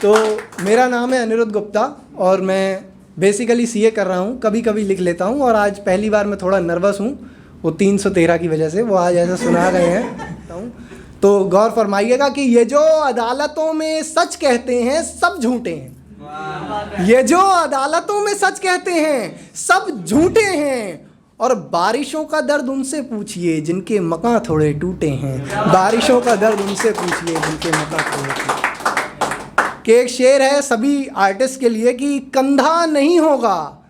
तो मेरा नाम है अनिरुद्ध गुप्ता और मैं बेसिकली सीए कर रहा हूँ। कभी कभी लिख लेता हूँ और आज पहली बार मैं थोड़ा नर्वस हूँ, वो 313 की वजह से। वो आज ऐसे सुना गए हैं तो गौर फरमाइएगा कि ये जो अदालतों में सच कहते हैं सब झूठे हैं। ये जो अदालतों में सच कहते हैं सब झूठे हैं। और बारिशों का दर्द उनसे पूछिए जिनके मकान थोड़े टूटे हैं। बारिशों का दर्द उनसे पूछिए जिनके मकान थोड़े टूटे हैं। कि एक शेर है सभी आर्टिस्ट के लिए कि कंधा नहीं होगा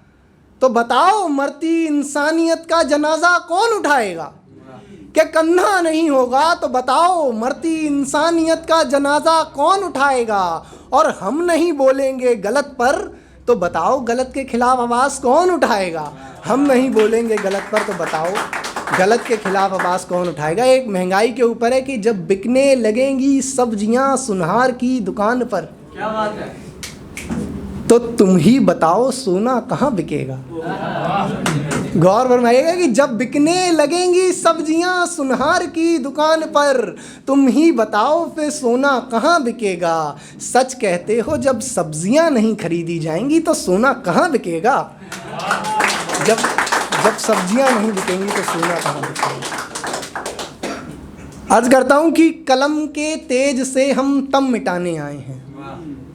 तो बताओ मरती इंसानियत का जनाजा कौन उठाएगा। कि कंधा नहीं होगा तो बताओ मरती इंसानियत का जनाजा कौन उठाएगा। और हम नहीं बोलेंगे गलत पर तो बताओ गलत के खिलाफ आवाज़ कौन उठाएगा। हम नहीं बोलेंगे गलत पर तो बताओ गलत के खिलाफ आवाज़ कौन उठाएगा। एक महंगाई के ऊपर है कि जब बिकने लगेंगी सब्जियां सुनहार की दुकान पर, क्या बात है, तो तुम ही बताओ सोना कहाँ बिकेगा। गौर फरमाइएगा कि जब बिकने लगेंगी सब्जियां सुनहार की दुकान पर, तुम ही बताओ फिर सोना कहाँ बिकेगा। सच कहते हो जब सब्जियां नहीं खरीदी जाएंगी तो सोना कहाँ बिकेगा। जब सब्जियां नहीं बिकेंगी तो सोना कहाँ बिकेगा। अर्ज करता हूँ कि कलम के तेज से हम तम मिटाने आए हैं।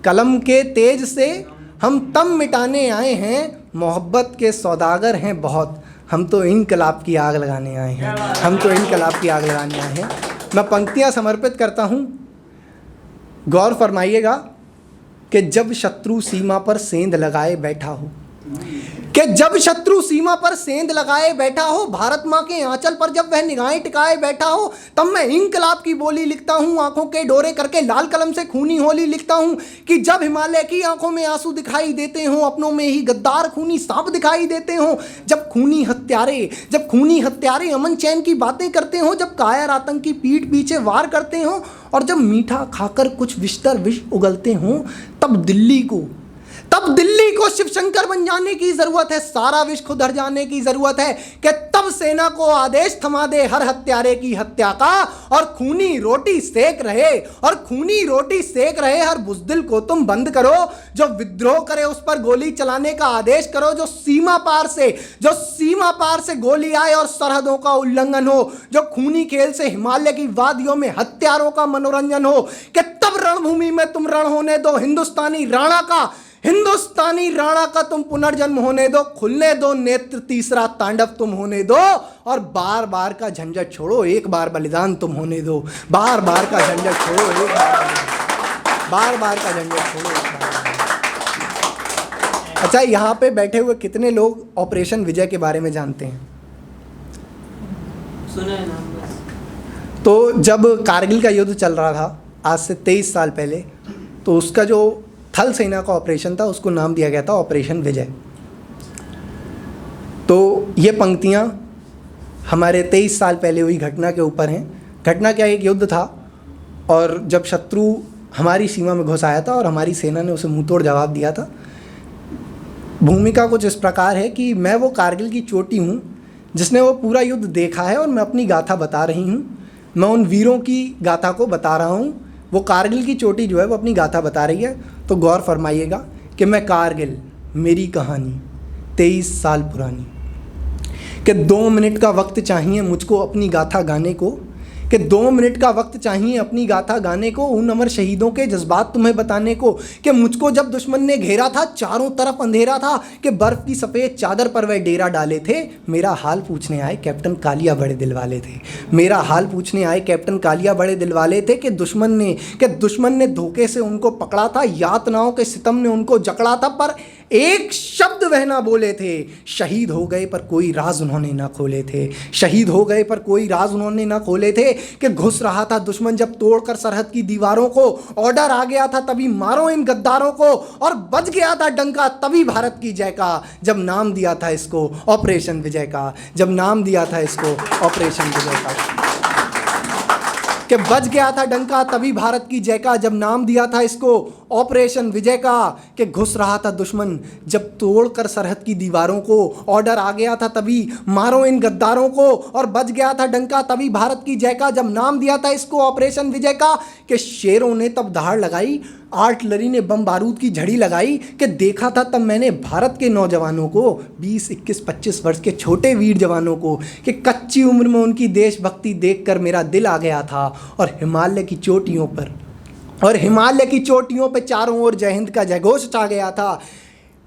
कलम के तेज से हम तम मिटाने आए हैं। मोहब्बत के सौदागर हैं बहुत, हम तो इनकलाब की आग लगाने आए हैं। हम तो इनकलाब की आग लगाने आए हैं। मैं पंक्तियां समर्पित करता हूं। गौर फरमाइएगा कि जब शत्रु सीमा पर सेंध लगाए बैठा हो, कि जब शत्रु सीमा पर सेंध लगाए बैठा हो, भारत माँ के आंचल पर जब वह निगाहें टिकाए बैठा हो, तब मैं इनकलाब की बोली लिखता हूँ। आंखों के डोरे करके लाल कलम से खूनी होली लिखता हूँ। कि जब हिमालय की आंखों में आंसू दिखाई देते हों, अपनों में ही गद्दार खूनी सांप दिखाई देते हों, जब खूनी हत्यारे अमन चैन की बातें करते हों, जब कायर आतंकी पीठ पीछे वार करते हों, और जब मीठा खाकर कुछ विस्तर विष उगलते हों, तब दिल्ली को शिव शंकर बन जाने की जरूरत है। सारा विश्व को धर जाने की जरूरत है। कि तब सेना को आदेश थमा दे हर हत्यारे की हत्या का, और खूनी रोटी सेक रहे हर बुज़दिल को तुम बंद करो। जो विद्रोह करे उस पर गोली चलाने का आदेश करो। जो सीमा पार से गोली आए और सरहदों का उल्लंघन हो, जो खूनी खेल से हिमालय की वादियों में हत्यारों का मनोरंजन हो। कि तब रणभूमि में तुम रण होने दो हिंदुस्तानी राणा का तुम पुनर्जन्म होने दो। खुलने दो नेत्र तीसरा तांडव तुम होने दो। और बार बार का झंझट छोड़ो एक बार बलिदान तुम होने दो। बार बार का झंझट छोड़ो एक बार का झंझट छोड़ो एक बार। अच्छा, यहाँ पे बैठे हुए कितने लोग ऑपरेशन विजय के बारे में जानते हैं? सुना है नाम बस। तो जब कारगिल का युद्ध चल रहा था आज से 23 साल पहले, तो उसका जो थल सेना का ऑपरेशन था उसको नाम दिया गया था ऑपरेशन विजय। तो ये पंक्तियाँ हमारे 23 साल पहले हुई घटना के ऊपर हैं। घटना क्या, एक युद्ध था और जब शत्रु हमारी सीमा में घुस आया था और हमारी सेना ने उसे मुंहतोड़ जवाब दिया था। भूमिका कुछ इस प्रकार है कि मैं वो कारगिल की चोटी हूँ जिसने वो पूरा युद्ध देखा है और मैं अपनी गाथा बता रही हूँ। मैं उन वीरों की गाथा को बता रहा हूँ। वो कारगिल की चोटी जो है वो अपनी गाथा बता रही है। तो गौर फरमाइएगा कि मैं कारगिल, मेरी कहानी 23 साल पुरानी। कि 2 मिनट का वक्त चाहिए मुझको अपनी गाथा गाने को। कि 2 मिनट का वक्त चाहिए अपनी गाथा गाने को, उन अमर शहीदों के जज्बात तुम्हें बताने को। कि मुझको जब दुश्मन ने घेरा था चारों तरफ अंधेरा था। कि बर्फ़ की सफ़ेद चादर पर वह डेरा डाले थे। मेरा हाल पूछने आए कैप्टन कालिया बड़े दिल वाले थे। मेरा हाल पूछने आए कैप्टन कालिया बड़े दिल वाले थे। कि दुश्मन ने धोखे से उनको पकड़ा था, यातनाओं के सितम ने उनको जकड़ा था, पर एक शब्द वह ना बोले थे। शहीद हो गए पर कोई राज उन्होंने ना खोले थे। शहीद हो गए पर कोई राज उन्होंने ना खोले थे। कि घुस रहा था दुश्मन जब तोड़कर सरहद की दीवारों को, ऑर्डर आ गया था तभी मारो इन गद्दारों को, और बज गया था डंका तभी भारत की जय का। जब नाम दिया था इसको ऑपरेशन विजय का। जब नाम दिया था इसको ऑपरेशन विजय का। कि बज गया था डंका तभी भारत की जय का, जब नाम दिया था इसको ऑपरेशन विजय का। कि घुस रहा था दुश्मन जब तोड़कर सरहद की दीवारों को, ऑर्डर आ गया था तभी मारो इन गद्दारों को, और बज गया था डंका तभी भारत की जय का, जब नाम दिया था इसको ऑपरेशन विजय का। कि शेरों ने तब दहाड़ लगाई आर्टिलरी ने बम बारूद की झड़ी लगाई कि देखा था तब मैंने भारत के नौजवानों को, 20, 21, 25 वर्ष के छोटे वीर जवानों को, कि कच्ची उम्र में उनकी देशभक्ति देखकर मेरा दिल आ गया था। और हिमालय की चोटियों पर चारों ओर जय हिंद का जयघोष छा गया था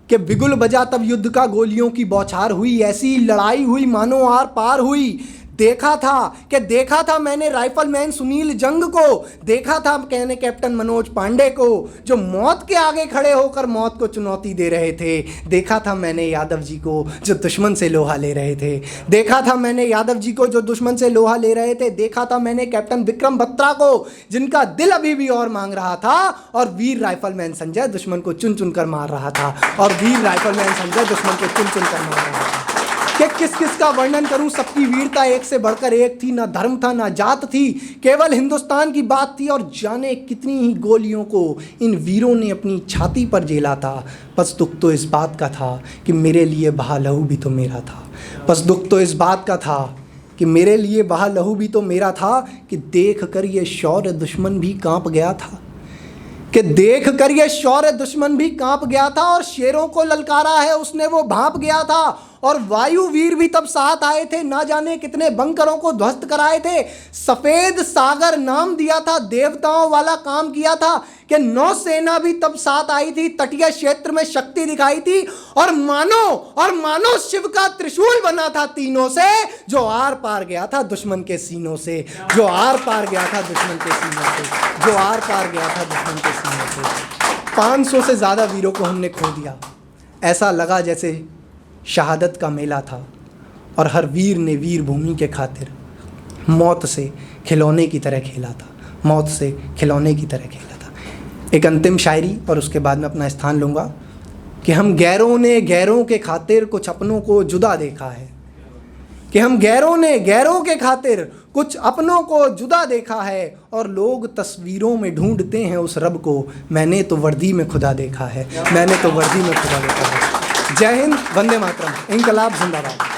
कि बिगुल बजा तब युद्ध का, गोलियों की बौछार हुई, ऐसी लड़ाई हुई मानो आर पार हुई। देखा था मैंने राइफलमैन सुनील जंग को, देखा था मैंने कैप्टन मनोज पांडे को, जो मौत के आगे खड़े होकर मौत को चुनौती दे रहे थे। देखा था मैंने यादव जी को जो दुश्मन से लोहा ले रहे थे। देखा था मैंने यादव जी को जो दुश्मन से लोहा ले रहे थे। देखा था मैंने कैप्टन विक्रम बत्रा को जिनका दिल अभी भी और मांग रहा था। और वीर राइफलमैन संजय दुश्मन को चुन चुन कर मार रहा था। कि किस का वर्णन करूं, सबकी वीरता एक से बढ़कर एक थी। ना धर्म था ना जात थी, केवल हिंदुस्तान की बात थी। और जाने कितनी ही गोलियों को इन वीरों ने अपनी छाती पर झेला था। बस दुख तो इस बात का था कि मेरे लिए बहा लहू भी तो मेरा था। कि देख कर ये शौर्य दुश्मन भी कांप गया था। और शेरों को ललकारा है उसने, वो भांप गया था। और वायु वीर भी तब साथ आए थे, ना जाने कितने बंकरों को ध्वस्त कराए थे। सफेद सागर नाम दिया था, देवताओं वाला काम किया था। कि नौसेना भी तब साथ आई थी, तटीय क्षेत्र में शक्ति दिखाई थी। और मानो शिव का त्रिशूल बना था तीनों से, जो आर पार गया था दुश्मन के सीनों से। 500 से ज़्यादा वीरों को हमने खो दिया। ऐसा लगा जैसे शहादत का मेला था। और हर वीर ने वीर भूमि के खातिर मौत से खिलौने की तरह खेला था। एक अंतिम शायरी और उसके बाद मैं अपना स्थान लूँगा। कि हम गैरों ने गैरों के खातिर कुछ अपनों को जुदा देखा है। और लोग तस्वीरों में ढूंढते हैं उस रब को, मैंने तो वर्दी में खुदा देखा है। जय हिंद, वंदे मातरम, इंकलाब जिंदाबाद।